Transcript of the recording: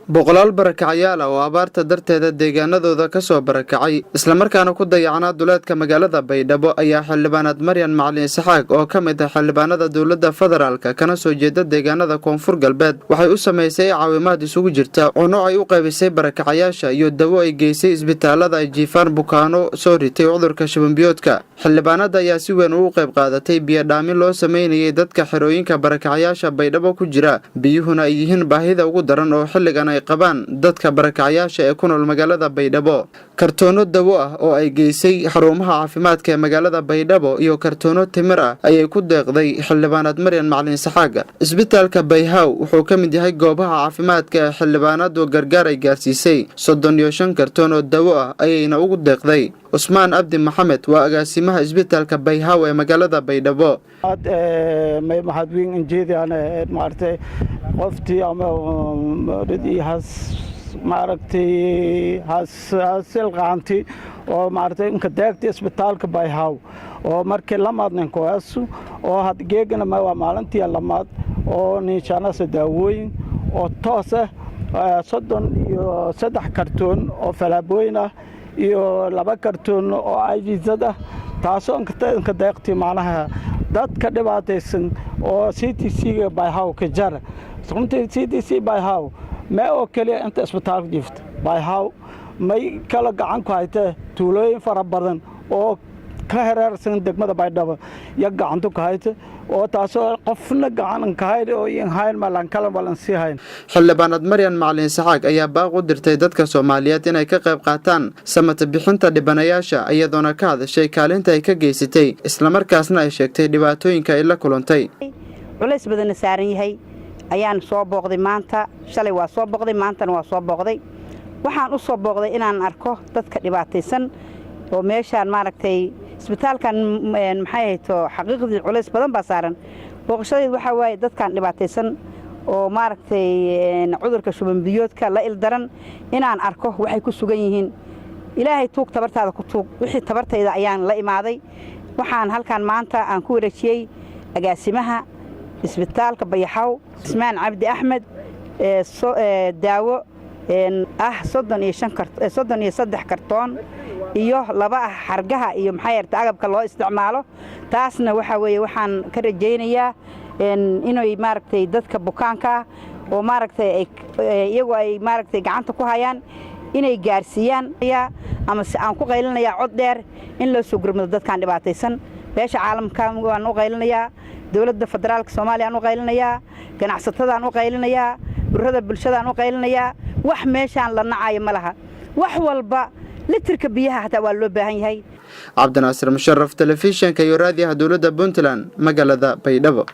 boqolaal barakacayaal oo abaarta darteeda deegaanadooda ka soo barakacay isla markaana ku dayacnaa duleedka magaalada Baydhabo ayaa xildhibaanad Maryan Macalin Saxaaq oo ka mid ah xildhibaanada dawladda federaalka kana soo jeeda deegaanada Koonfur Galbeed waxay u sameysay caawimaad isugu jirta cunno ay u qaybisay barakacayaasha iyo dawo ay geysay isbitaalada ay jiifaan bukaano soo ritay cudurka shuban biyoodka. xildhibaanada ayaa si weyn ugu qayb qaadatay biyo dhaamin loo sameeyay dadka xerooyinka barakacayaasha Baydhabo ku jira biyuhuna ay yihiin baahida ugu daran oo xilligan ay qabaan dadka barakacayaasha ee ku nool magaalada Baydhabo. kartoono dawo ah oo ay geysay xarumaha caafimaadka ee magaalada Baydhabo iyo kartoono timir ah ayay ku deeqday xildhibaanad Maryan Macalin Saxaaq. isbitaalka Bayhaw wuxuu ka mid yahay goobaha caafimaadka ee xildhibaanadu gargaar ay gaarsiisay 35 kartoon oo dawo ah ayayna ugu deeqday. Usmaan Abdi Maxamed waa agaasimaha isbitaalka Bayhaw ee magaalada Baydhabo. may mahadwin injeedana maartay qoftii ama dadii hasil qaanti oo maartay inka deegtay isbitaalka Bayhaw oo markii lamaadnan kooyaasu oo had geegana ma waa maalintii lamaad oo ninshaanasa daawooyin oo toos ah 33 kartoon oo falaabooyin ah iyo 2 kartoon oo IVzada taasoo inka deeqtay macnaha dadka dhibaataysan oo CTC Bayhaw ka jara runtii CTC Bayhaw ma oo kaliya inta isbitaalka jiifta Bayhaw may kala gacan ku haytay tuulooyin fara badan oo ka hareeraysan degmada Baydhabo ya gacantu ka haytay oo taasoo qofna gacan ka hayay oo in hayn malan kala balansi hayn. xildhibaanad Maryan Macalin Saxaaq ayaa baaq u dirtay dadka Soomaaliyeed inay ka qayb qaataan samata bixinta dhibanayaasha iyadoona ka hadashay kaalinta ay ka geysatay isla markaasna ay sheegtay dhibaatooyinka ay la kulantay. culays badan saaran yahay ayaan soo booqday maanta shalay waa soo booqday maantana waa soo booqday waxaan u soo booqday inaan arko dadka dhibaataysan oo meeshaan maaragtay isbitaalkan maxay hayto xaqiiqdii culays badan baa saaran booqashadeed waxa waaye dadkan dhibaataysan oo maaragtay cudurka shuban biyoodka la ildaran inaan arko waxay ku sugan yihiin ilaahay tuug tabartaada ku tuug wixii tabartayda ayaan la imaaday waxaan halkan maanta aan ku wareejiyay agaasimaha isbitaalka Bayhaw Usmaan Abdi Axmed daawo 33 kartoon iyo 2 xargaha iyo maxay yarta agabka loo isticmaalo taasna waxa weeye waxaan ka rajaynayaa inay maaragtay dadka bukaanka oo maaragtay iyagu ay maaragtay gacanta ku hayaan inay gaarsiiyaan ama si aan ku qaylinaya cod dheer in la soo gurmado dadkan dhibaataysan beesha caalamka waan u qaylinayaa dawladda federaalka Soomaaliya aan u qaylinayaa ganacsatada aan u qaylinayaa ururada bulshada aan u qaylinayaa wax meeshaan la nacayo malaha wax walba litirka biyaha hataa waa loo baahan yahay. Cabdinaasir Musharraf telefishinka iyo raadiyaha dawladda Puntland magaalada Baydhabo.